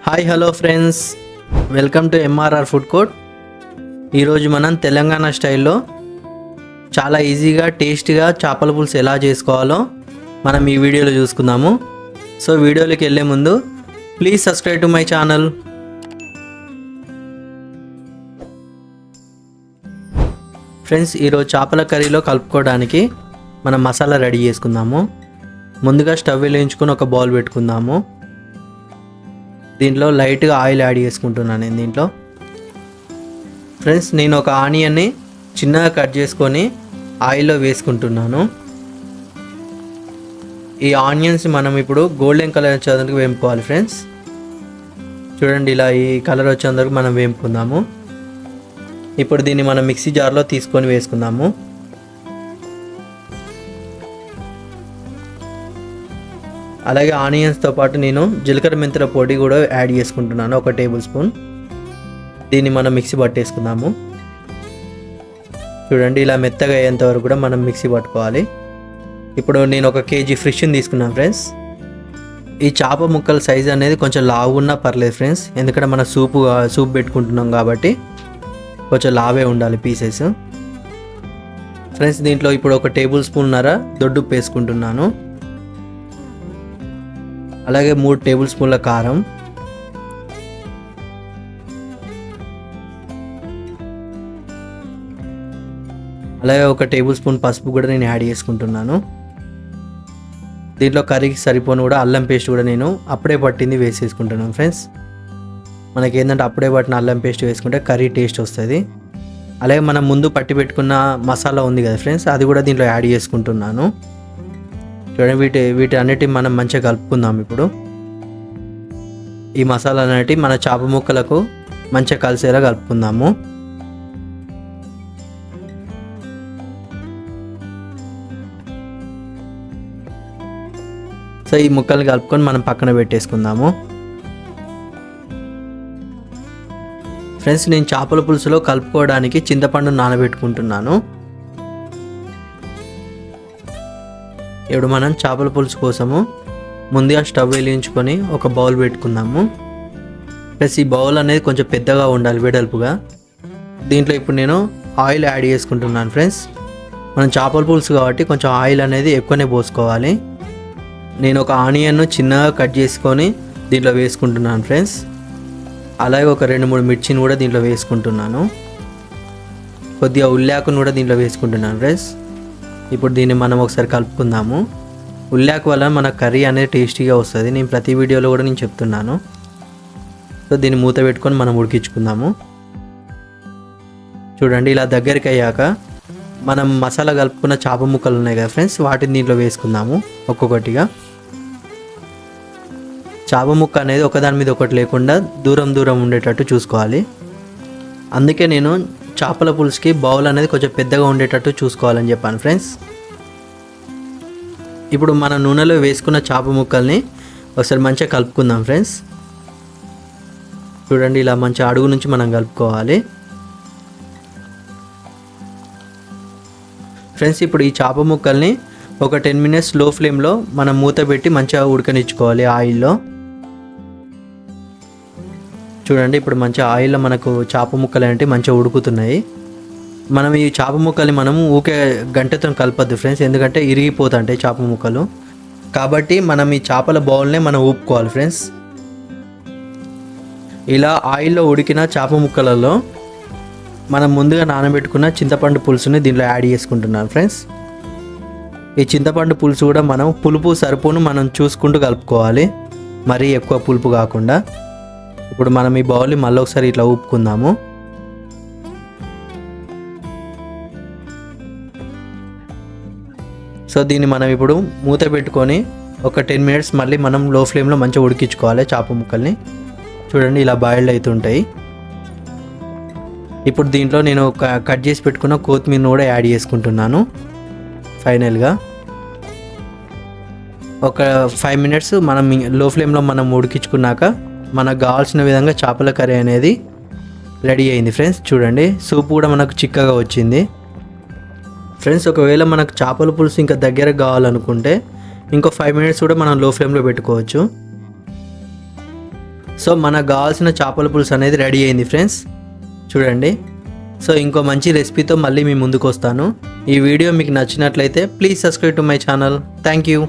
Hi hello friends, welcome to MRR food court. ఈరోజు మనం తెలంగాణ స్టైల్లో చాలా ఈజీగా టేస్టీగా చేపల పులుసు ఎలా చేసుకోవాలో మనం ఈ వీడియోలో చూసుకుందాము. సో వీడియోలోకి వెళ్ళే ముందు please subscribe to my channel. Friends, ఈరోజు చేపల కర్రీలో కలుపుకోవడానికి మనం మసాలా రెడీ చేసుకుందాము. ముందుగా స్టవ్ వెలిగించుకొని ఒక బౌల్ పెట్టుకుందాము. దీంట్లో లైట్గా ఆయిల్ యాడ్ చేసుకుంటున్నాను నేను దీంట్లో. ఫ్రెండ్స్, నేను ఒక ఆనియన్ని చిన్నగా కట్ చేసుకొని ఆయిల్లో వేసుకుంటున్నాను. ఈ ఆనియన్స్ మనం ఇప్పుడు గోల్డెన్ కలర్ వచ్చేందుకు వేపుకోవాలి. ఫ్రెండ్స్ చూడండి, ఇలా ఈ కలర్ వచ్చేందుకు మనం వేపుకుందాము. ఇప్పుడు దీన్ని మనం మిక్సీ జార్లో తీసుకొని వేసుకుందాము. అలాగే ఆనియన్స్తో పాటు నేను జీలకర్ర మెంతుల పొడి కూడా యాడ్ చేసుకుంటున్నాను, 1 టేబుల్ స్పూన్. దీన్ని మనం మిక్సీ పట్టేసుకుందాము. చూడండి, ఇలా మెత్తగా అయ్యేంత వరకు కూడా మనం మిక్సీ పట్టుకోవాలి. ఇప్పుడు నేను 1 కేజీ ఫిష్ని తీసుకున్నాను. ఫ్రెండ్స్, ఈ చేప ముక్కల సైజ్ అనేది కొంచెం లావున్నా పర్లేదు ఫ్రెండ్స్, ఎందుకంటే మనం సూప్ పెట్టుకుంటున్నాం కాబట్టి కొంచెం లావే ఉండాలి పీసెస్. ఫ్రెండ్స్, దీంట్లో ఇప్పుడు 1 టేబుల్ స్పూన్నర దొడ్డుప్పు వేసుకుంటున్నాను. అలాగే 3 టేబుల్ స్పూన్ల కారం, అలాగే 1 టేబుల్ స్పూన్ పసుపు కూడా నేను యాడ్ చేసుకుంటున్నాను. దీంట్లో కర్రీకి సరిపోను కూడా అల్లం పేస్ట్ కూడా నేను అప్పుడే పట్టింది వేసేసుకుంటున్నాను. ఫ్రెండ్స్, మనకి ఏంటంటే అప్పుడే పట్టిన అల్లం పేస్ట్ వేసుకుంటే కర్రీ టేస్ట్ వస్తుంది. అలాగే మనం ముందు పట్టి పెట్టుకున్న మసాలా ఉంది కదా ఫ్రెండ్స్, అది కూడా దీంట్లో యాడ్ చేసుకుంటున్నాను. చూడండి, వీటి అన్నిటిని మనం మంచిగా కలుపుకుందాం. ఇప్పుడు ఈ మసాలా అనేటివి మన చేప ముక్కలకు మంచిగా కలిసేలా కలుపుకుందాము. సో ఈ ముక్కలు కలుపుకొని మనం పక్కన పెట్టేసుకుందాము. ఫ్రెండ్స్, నేను చేపల పులుసులో కలుపుకోవడానికి చింతపండు నానబెట్టుకుంటున్నాను. ఇప్పుడు మనం చేపల పులుసు కోసము ముందుగా స్టవ్ వెలిగించుకొని ఒక బౌల్ పెట్టుకుందాము. ప్లస్ ఈ బౌల్ అనేది కొంచెం పెద్దగా ఉండాలి, వెడల్పుగా. దీంట్లో ఇప్పుడు నేను ఆయిల్ యాడ్ చేసుకుంటున్నాను. ఫ్రెండ్స్, మనం చేపల పులుసు కాబట్టి కొంచెం ఆయిల్ అనేది ఎక్కువనే పోసుకోవాలి. నేను ఒక ఆనియన్ను చిన్నగా కట్ చేసుకొని దీంట్లో వేసుకుంటున్నాను. ఫ్రెండ్స్, అలాగే ఒక 2-3 మిర్చిని కూడా దీంట్లో వేసుకుంటున్నాను. కొద్దిగా ఉల్లాకును కూడా దీంట్లో వేసుకుంటున్నాను. ఫ్రెండ్స్, ఇప్పుడు దీన్ని మనం ఒకసారి కలుపుకుందాము. ఉల్లాకు వల్ల మన కర్రీ అనేది టేస్టీగా వస్తుంది. నేను ప్రతి వీడియోలో కూడా నేను చెప్తున్నాను. సో దీన్ని మూత పెట్టుకొని మనం ఉడికించుకుందాము. చూడండి, ఇలా దగ్గరికి అయ్యాక మనం మసాలా కలుపుకున్న చేప ముక్కలు ఉన్నాయి కదా ఫ్రెండ్స్, వాటిని దీంట్లో వేసుకుందాము ఒక్కొక్కటిగా. చేప ముక్క అనేది ఒకదాని మీద ఒకటి లేకుండా దూరం ఉండేటట్టు చూసుకోవాలి. అందుకే నేను చేపల పులుసుకి బౌల్ అనేది కొంచెం పెద్దగా ఉండేటట్టు చూసుకోవాలని చెప్పాను. ఫ్రెండ్స్, ఇప్పుడు మన నూనెలో వేసుకున్న చేప ముక్కల్ని ఒకసారి మంచిగా కలుపుకుందాం. ఫ్రెండ్స్, చూడండి, ఇలా మంచిగా అడుగు నుంచి మనం కలుపుకోవాలి. ఫ్రెండ్స్, ఇప్పుడు ఈ చేప ముక్కల్ని ఒక 10 మినిట్స్ లో ఫ్లేమ్లో మనం మూత పెట్టి మంచిగా ఉడకనిచ్చుకోవాలి ఆయిల్లో. చూడండి, ఇప్పుడు మంచిగా ఆయిల్లో మనకు చేప ముక్కలు అంటే మంచిగా ఉడుకుతున్నాయి. మనం ఈ చేప ముక్కల్ని మనము ఊకే గంటతో కలపద్దు ఫ్రెండ్స్, ఎందుకంటే ఇరిగిపోతుంటాయి చేప ముక్కలు. కాబట్టి మనం ఈ చేపల బౌల్నే మనం ఊపుకోవాలి. ఫ్రెండ్స్, ఇలా ఆయిల్లో ఉడికిన చేప ముక్కలలో మనం ముందుగా నానబెట్టుకున్న చింతపండు పులుసుని దీంట్లో యాడ్ చేసుకుంటున్నాను. ఫ్రెండ్స్, ఈ చింతపండు పులుసు కూడా మనం పులుపు సరిపోను మనం చూసుకుంటూ కలుపుకోవాలి, మరీ ఎక్కువ పులుపు కాకుండా. ఇప్పుడు మనం ఈ బౌల్ని మళ్ళీ ఒకసారి ఇట్లా ఊపుకుందాము. సో దీన్ని మనం ఇప్పుడు మూత పెట్టుకొని ఒక 10 మినిట్స్ మళ్ళీ మనం లో ఫ్లేమ్లో మంచిగా ఉడికించుకోవాలి చేప ముక్కల్ని. చూడండి, ఇలా బాయిల్డ్ అవుతుంటాయి. ఇప్పుడు దీంట్లో నేను కట్ చేసి పెట్టుకున్న కొత్తిమీరను కూడా యాడ్ చేసుకుంటున్నాను. ఫైనల్గా ఒక 5 మినిట్స్ మనం లో ఫ్లేమ్లో మనం ఉడికించుకున్నాక మనకు కావాల్సిన విధంగా చేపల కర్రీ అనేది రెడీ అయింది. ఫ్రెండ్స్, చూడండి, సూప్ కూడా మనకు చిక్కగా వచ్చింది. ఫ్రెండ్స్, ఒకవేళ మనకు చేపల పులుసు ఇంకా దగ్గర కావాలనుకుంటే ఇంకో 5 మినిట్స్ కూడా మనం లో ఫ్లేమ్లో పెట్టుకోవచ్చు. సో మనకు కావాల్సిన చేపల పులుసు అనేది రెడీ అయింది ఫ్రెండ్స్, చూడండి. సో ఇంకో మంచి రెసిపీతో మళ్ళీ మీ ముందుకు వస్తాను. ఈ వీడియో మీకు నచ్చినట్లయితే please subscribe to my channel. Thank you.